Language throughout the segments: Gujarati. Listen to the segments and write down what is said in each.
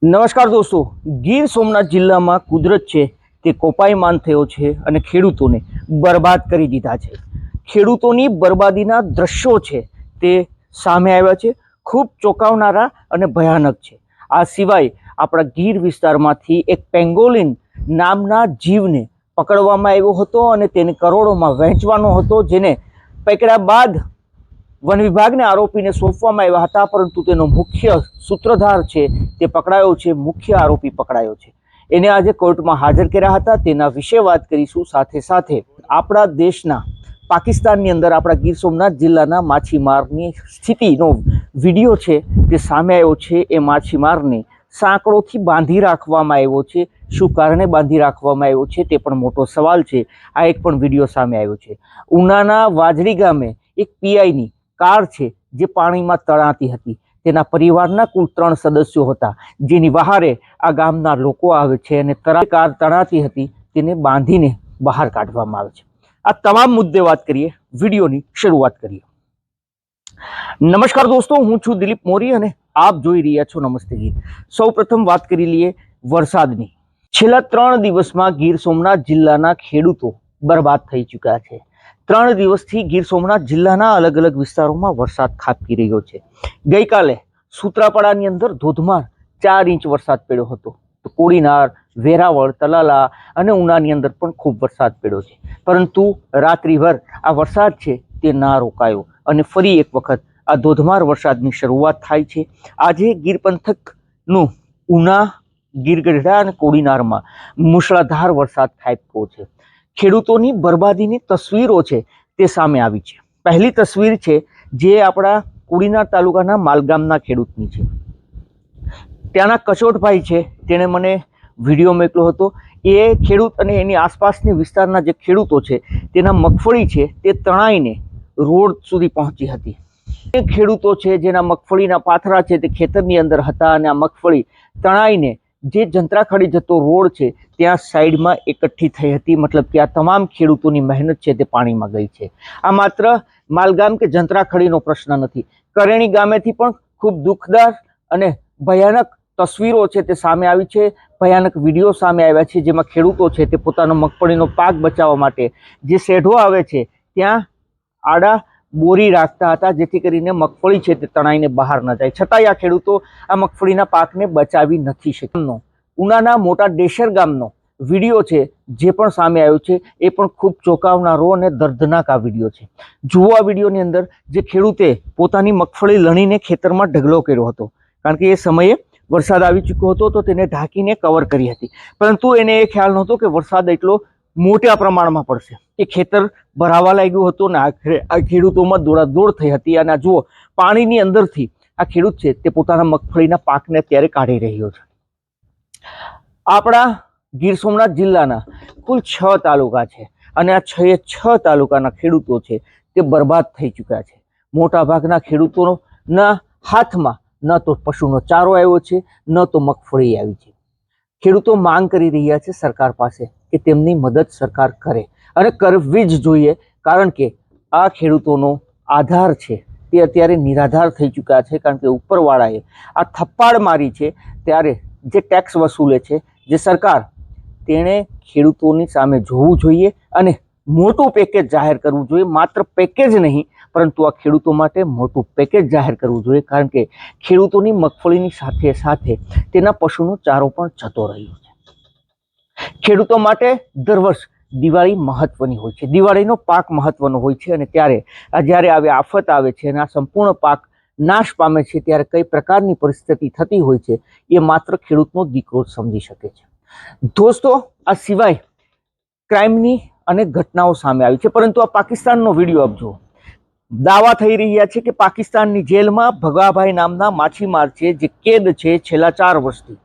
નમસ્કાર દોસ્તો, ગીર સોમનાથ જિલ્લામાં કુદરત છે તે કોપાયમાન થયો છે અને ખેડૂતોને બરબાદ કરી દીધા છે. ખેડૂતોની બરબાદીના દ્રશ્યો છે તે સામે આવ્યા છે. ખૂબ ચોંકાવનારા અને ભયાનક છે. આ સિવાય આપણા ગીર વિસ્તારમાંથી એક પેંગોલિન નામના જીવને પકડવામાં આવ્યો હતો અને તેને કરોડોમાં વહેંચવાનો હતો, જેને પકડ્યા બાદ વન વિભાગને આરોપીને સોંપવામાં આવ્યા હતા, પરંતુ તેનો મુખ્ય સૂત્રધાર છે તે પકડાયો છે, મુખ્ય આરોપી પકડાયો છે. એને આજે કોર્ટમાં હાજર કર્યા હતા. તેના વિશે વાત કરીશું. સાથે સાથે આપણા દેશના પાકિસ્તાનની અંદર આપણા ગીર સોમનાથ જિલ્લાના માછીમારની સ્થિતિનો વિડીયો છે તે સામે આવ્યો છે. એ માછીમારને સાંકળોથી બાંધી રાખવામાં આવ્યો છે. શું કારણે બાંધી રાખવામાં આવ્યો છે તે પણ મોટો સવાલ છે. આ એક પણ વિડીયો સામે આવ્યો છે. ઉનાના વાજડી ગામે એક પીઆઈની કાર છે જે પાણીમાં તણાતી હતી. તેના પરિવારના કુલ 3 સદસ્યો હતા, જેની વહારે આ ગામના લોકો આવે છે અને કાર તણાતી હતી તેને બાંધીને બહાર કાઢવામાં આવે છે. આ તમામ મુદ્દે વાત કરીએ, વિડીયોની શરૂઆત કરીએ. નમસ્કાર દોસ્તો, હું છું દિલીપ મોરી અને આપ જોઈ રહ્યા છો નમસ્તે ગીર. સૌપ્રથમ વાત કરી લઈએ વરસાદની. છેલ્લા 3 દિવસમાં ગીર સોમનાથ જિલ્લાના ખેડૂતો બરબાદ થઈ ચૂક્યા છે. 3 દિવસથી ગીર સોમનાથ જિલ્લાના અલગ અલગ વિસ્તારોમાં વરસાદ ખાબકી રહ્યો છે. ગઈકાલે સૂત્રાપાડાની અંદર ધોધમાર 4 ઇંચ વરસાદ પડ્યો હતો. તો કોડીનાર, વેરાવળ, તલાલા અને ઉનાની અંદર પણ ખૂબ વરસાદ પડ્યો છે. પરંતુ રાત્રિભર આ વરસાદ છે તે ના રોકાયો અને ફરી એક વખત આ ધોધમાર વરસાદની શરૂઆત થાય છે. આજે ગીર પંથકનું ઉના, ગીરગઢડા અને કોડીનારમાં મુશળધાર વરસાદ ખાબક્યો છે. ખેડૂતોની બરબાદીની તસવીરો છે તે સામે આવી છે. પહેલી તસવીર છે જે આપણા કોડીનાર તાલુકાના માલગામના ખેડૂતની છે. ત્યાંના કચોટભાઈ છે તેણે મને વિડીયો મોકલ્યો હતો. એ ખેડૂત અને એની આસપાસની વિસ્તારના જે ખેડૂતો છે તેના મગફળી છે તે તણાઈને રોડ સુધી પહોંચી હતી. એ ખેડૂતો છે જેના મગફળીના પાથરા છે તે ખેતરની અંદર હતા અને આ મગફળી તણાઈને જે જંત્રાખડી જતો રોડ છે ત્યાં સાઈડમાં એકઠી થઈ હતી. મતલબ કે આ તમામ ખેડૂતોની મહેનત છે તે પાણીમાં ગઈ છે. આ માત્ર માલગામ કે જંત્રાખડીનો પ્રશ્ન નથી. કરેણી ગામેથી પણ ખૂબ દુઃખદાર અને ભયાનક તસવીરો છે તે સામે આવી છે. ભયાનક વિડીયો સામે આવ્યા છે, જેમાં ખેડૂતો છે તે પોતાનો મગફળીનો પાક બચાવવા માટે જે શેઢો આવે છે ત્યાં આડા બોરી રાખતા હતા, જેથી કરીને મગફળી છે તે તણાઈને બહાર ન જાય. છતાંય આ ખેડૂતો આ મગફળીના પાકને બચાવી નથી શક્યા. ઉનાના મોટા ડેશર ગામનો વિડીયો છે જે પણ સામે આવ્યો છે એ પણ ખૂબ ચોંકાવનારો અને દર્દનાક આ વિડીયો છે. જુઓ આ વિડીયોની અંદર જે ખેડૂતે પોતાની મગફળી લણીને ખેતરમાં ઢગલો કર્યો હતો, કારણ કે એ સમયે વરસાદ આવી ચૂક્યો હતો તો તેને ઢાંકીને કવર કરી હતી. પરંતુ એને એ ખ્યાલ નહોતો કે વરસાદ એટલો મોટા પ્રમાણમાં પડશે. એ ખેતર ભરાવા લાગ્યું હતું અને આ ખેડૂતોમાં દોડાદોડ થઈ હતી. અને જુઓ, પાણીની અંદરથી આ ખેડૂત છે તે પોતાના મગફળીના પાકને અત્યારે કાઢી રહ્યો છે. આપણા ગીર સોમનાથ જિલ્લાના કુલ 6 તાલુકા છે અને આ 6 તાલુકાના ખેડૂતો છે તે બરબાદ થઈ ચૂક્યા છે. મોટા ભાગના ખેડૂતોના હાથમાં ન તો પશુનો ચારો આવ્યો છે, ન તો મગફળી આવી છે. ખેડૂતો માંગ કરી રહ્યા છે સરકાર પાસે કે તેમની મદદ સરકાર કરે અને કરવી જ જોઈએ, કારણ કે આ ખેડૂતોનો આધાર છે તે અત્યારે નિરાધાર થઈ ચૂક્યા છે. કારણ કે ઉપરવાળાએ આ થપ્પાડ મારી છે ત્યારે જે ટેક્સ વસૂલે છે જે સરકાર, તેણે ખેડૂતોની સામે જોવું જોઈએ અને મોટું પેકેજ જાહેર કરવું જોઈએ. માત્ર પેકેજ નહીં, પરંતુ આ ખેડૂતો માટે મોટું પેકેજ જાહેર કરવું જોઈએ, કારણ કે ખેડૂતોની મગફળીની સાથે સાથે તેના પશુનો ચારો પણ જતો રહ્યો છે. ખેડૂતો માટે દર વર્ષ દિવાળી મહત્વની હોય છે, દિવાળીનો પાક મહત્વનો હોય છે અને ત્યારે જ્યારે આવી આફત આવે છે અને આ સંપૂર્ણ પાક નાશ પામે છે ત્યારે કઈ પ્રકારની પરિસ્થિતિ થતી હોય છે એ માત્ર ખેડૂતનો દીકરો જ સમજી શકે છે. દોસ્તો, આ સિવાય ક્રાઇમની અનેક ઘટનાઓ સામે આવી છે, પરંતુ આ પાકિસ્તાનનો વિડીયો આપ જુઓ. દાવા થઈ રહ્યા છે કે પાકિસ્તાનની જેલમાં ભગાભાઈ નામના માછીમાર છે જે કેદ છે છેલ્લા 4 વર્ષથી.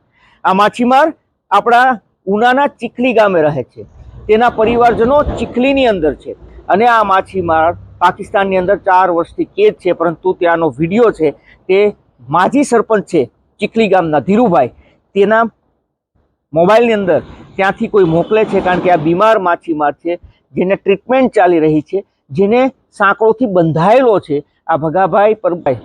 આ માછીમાર આપણા ઉનાના ચીખલી ગામે રહે છે. તેના પરિવારજનો ચીખલીની અંદર છે અને આ માછીમાર પાકિસ્તાનની અંદર 4 વર્ષથી કેદ છે. પરંતુ ત્યાંનો વિડીયો છે તે માજી સરપંચ છે ચીખલી ગામના ધીરુભાઈ, તેના મોબાઈલની અંદર ત્યાંથી કોઈ મોકલે છે, કારણ કે આ બીમાર માછીમાર છે જેને ટ્રીટમેન્ટ ચાલી રહી છે, જેને સાંકળોથી બંધાયેલો છે. આ ભગાભાઈ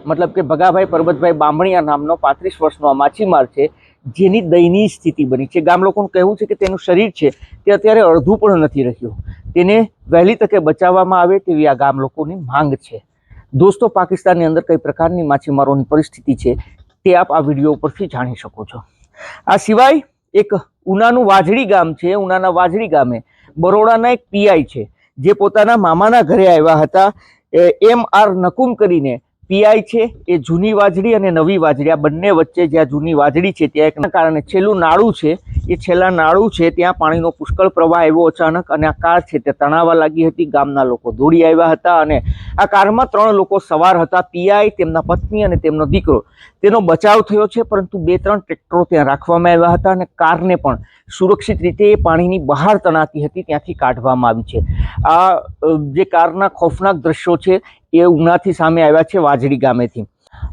મતલબ કે ભગાભાઈ પરબતભાઈ બામણીયા નામનો 35 વર્ષનો આ માછીમાર છે, જેની દયનીય સ્થિતિ બની છે. ગામ લોકોનું કહેવું છે કે તેનું શરીર છે તે અત્યારે અડધું પણ નથી રહ્યું. તેને વહેલી તકે બચાવવામાં આવે તેવી આ ગામ લોકોની માંગ છે. દોસ્તો, પાકિસ્તાનની અંદર કઈ પ્રકારની માછીમારોની પરિસ્થિતિ છે તે આપ આ વિડીયો ઉપરથી જાણી શકો છો. આ સિવાય એક ઉનાનું વાજડી ગામ છે. ઉનાના વાજડી ગામે બરોડાના એક પીઆઈ છે જે પોતાના મામાના ઘરે આવ્યા હતા. MR નકુમ કરીને પીઆઈ છે એ જૂની વાજડી અને નવી વાજડી આ બંને વચ્ચે જ્યાં જૂની વાજડી છે ત્યાં એકના કારણે છેલ્લું નાળું છે એ છેલ્લા નાળું છે ત્યાં પાણીનો પુષ્કળ પ્રવાહ આવ્યો અચાનક અને આ કાર છે તે તણાવા લાગી હતી. ગામના લોકો દોડી આવ્યા હતા અને આ કારમાં 3 લોકો સવાર હતા. પીઆઈ, તેમના પત્ની અને તેમનો દીકરો. તેનો બચાવ થયો છે, પરંતુ 2-3 ટ્રેક્ટરો ત્યાં રાખવામાં આવ્યા હતા અને કારને પણ સુરક્ષિત રીતે પાણીની બહાર તણાતી હતી ત્યાંથી કાઢવામાં આવી છે. આ જે કારના ખોફનાક દ્રશ્યો છે એ ઉનાથી સામે આવ્યા છે વાજડી ગામેથી.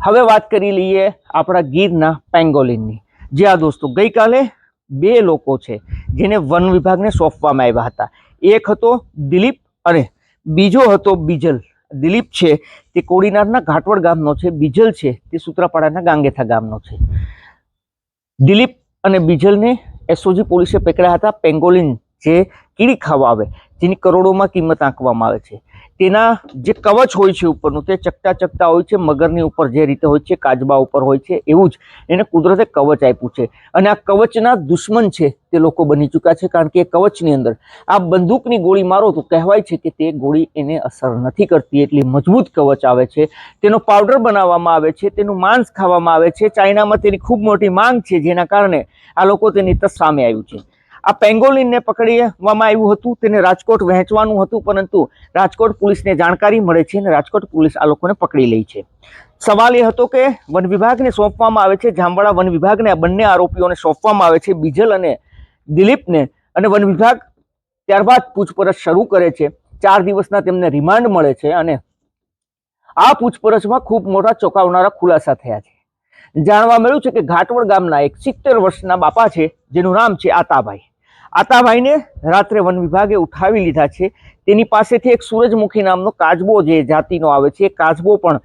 હવે વાત કરી લઈએ આપણા ગીરના પેંગોલિનની. જે દોસ્તો, ગઈકાલે 2 લોકો છે જેને વન વિભાગને સોંપવામાં આવ્યા હતા. એક હતો દિલીપ અને બીજો હતો બીજલ. દિલીપ છે તે કોડીનારના ઘાટવડ ગામનો છે. બીજલ છે તે સૂત્રાપાડાના ગાંગેથા ગામનો છે. દિલીપ અને બીજલને એસઓજી પોલીસે પકડ્યા હતા. પેંગોલિન જે કીડી ખાવા આવે, જેની કરોડોમાં કિંમત આંકવામાં આવે છે, તેના જે કવચ હોય છે ઉપરનું તે ચકટા ચકટા હોય છે. મગરની ઉપર જે રીતે હોય છે, કાચબા ઉપર હોય છે, એવું જ એને કુદરતે કવચ આપ્યું છે. અને આ કવચના દુશ્મન છે તે લોકો બની ચૂક્યા છે, કારણ કે એ કવચની અંદર આ બંદૂકની ગોળી મારો તો કહેવાય છે કે તે ગોળી એને અસર નથી કરતી. એટલી મજબૂત કવચ આવે છે. તેનો પાવડર બનાવવામાં આવે છે, તેનું માંસ ખાવામાં આવે છે. ચાઇનામાં તેની ખૂબ મોટી માંગ છે, જેના કારણે આ લોકો તેની તરફ સામે આવ્યું છે. આ પેંગોલિનને પકડવામાં આવ્યું હતું. તેને રાજકોટ વહેંચવાનું હતું, પરંતુ રાજકોટ પોલીસને જાણકારી મળે છે અને રાજકોટ પોલીસ આ લોકોને પકડી લે છે. સવાલ એ હતો કે વન વિભાગને સોંપવામાં આવે છે, જામવાડા વન વિભાગને આ બંને આરોપીઓને સોંપવામાં આવે છે, બીજલ અને દિલીપને. અને વન વિભાગ ત્યારબાદ પૂછપરછ શરૂ કરે છે. 4 દિવસના તેમને રિમાન્ડ મળે છે અને આ પૂછપરછમાં ખૂબ મોટા ચોંકાવનારા ખુલાસા થયા છે. જાણવા મળ્યું છે કે ઘાટવડ ગામના એક 70 વર્ષના બાપા છે જેનું નામ છે આતાભાઈ. આતાભાઈને રાત્રે વન વિભાગે ઉઠાવી લીધા છે. તેની પાસેથી એક સૂરજમુખી નામનો કાચબો જે જાતિનો આવે છે, એ કાચબો પણ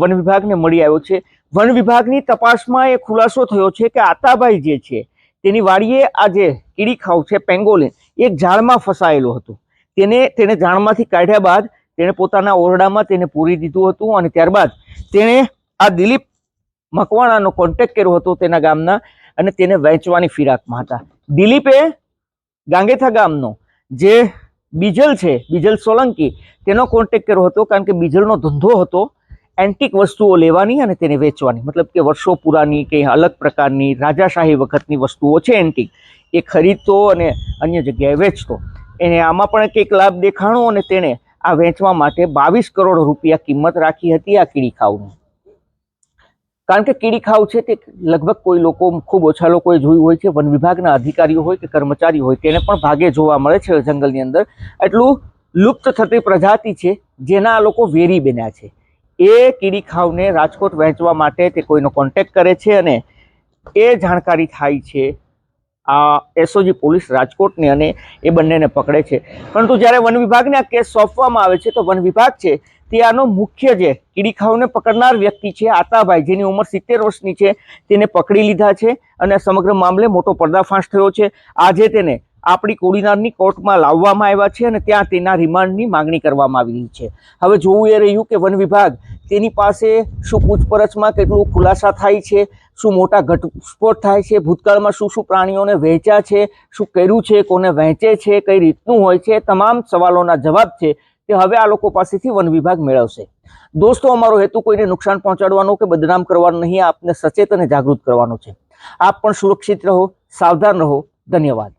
વન વિભાગને મળી આવ્યો છે. વન વિભાગની તપાસમાં એ ખુલાસો થયો છે કે આતાભાઈ જે છે તેની વાડીએ આ જે કીડી ખાવ છે પેંગોલિન એક ઝાડમાં ફસાયેલું હતું. તેને ઝાડમાંથી કાઢ્યા બાદ તેણે પોતાના ઓરડામાં તેને પૂરી દીધું હતું અને ત્યારબાદ તેણે આ દિલીપ મકવાણાનો કોન્ટેક્ટ કર્યો હતો તેના ગામના અને તેને વેચવાની ફિરાકમાં હતા. દિલીપે ગાંગેથા ગામનો જે બીજલ છે, બીજલ સોલંકી, તેનો કોન્ટેક્ટ કર્યો હતો, કારણ કે બીજલનો ધંધો હતો એન્ટિક વસ્તુઓ લેવાની અને તેને વેચવાની. મતલબ કે વર્ષો પુરાની કે અલગ પ્રકારની રાજાશાહી વખતની વસ્તુઓ છે એન્ટિક, એ ખરીદતો અને અન્ય જગ્યાએ વેચતો. એને આમાં પણ કંઈક લાભ દેખાણો અને તેણે આ વેચવા માટે 22 કરોડ રૂપિયા કિંમત રાખી હતી આ કીડી ખાવની. કારણ કે કીડી ખાવ છે તે લગભગ કોઈ લોકો, ખૂબ ઓછા લોકોએ જોયું હોય છે. વન વિભાગના અધિકારીઓ હોય કે કર્મચારી હોય તેને પણ ભાગે જોવા મળે છે જંગલની અંદર. એટલું લુપ્ત થતી પ્રજાતિ છે જેના આ લોકો વેરી બન્યા છે. એ કીડી ખાવને રાજકોટ વહેંચવા માટે તે કોઈનો કોન્ટેક્ટ કરે છે અને એ જાણકારી થાય છે આ એસઓજી પોલીસ રાજકોટની અને એ બંનેને પકડે છે. પરંતુ જ્યારે વન વિભાગને આ કેસ સોંપવામાં આવે છે તો વન વિભાગ છે તે આનો મુખ્ય જે કીડી ખાવને પકડનાર વ્યક્તિ છે આતાભાઈ, જેની ઉંમર 70 વર્ષની છે, તેને પકડી લીધા છે અને સમગ્ર મામલે મોટો પર્દાફાશ થયો છે. આજે તેને આપણી કોડીનારની કોર્ટમાં લાવવામાં આવ્યા છે અને ત્યાં તેના રિમાન્ડની માંગણી કરવામાં આવી રહી છે. હવે જોવું એ રહ્યું કે વન વિભાગ તેની પાસે શું પૂછપરછમાં કેટલું ખુલાસા થાય છે, શું મોટા ઘટસ્ફોટ થાય છે, ભૂતકાળમાં શું શું પ્રાણીઓને વહેંચ્યા છે, શું કર્યું છે, કોને વહેંચે છે, કઈ રીતનું હોય છે, તમામ સવાલોના જવાબ છે તે હવે આ લોકો પાસેથી વન વિભાગ મેળવશે. દોસ્તો, અમારો હેતુ કોઈને નુકસાન પહોંચાડવાનો કે બદનામ કરવાનો નહીં, આપને સચેત અને જાગૃત કરવાનો છે. આપ પણ સુરક્ષિત રહો, સાવધાન રહો. ધન્યવાદ.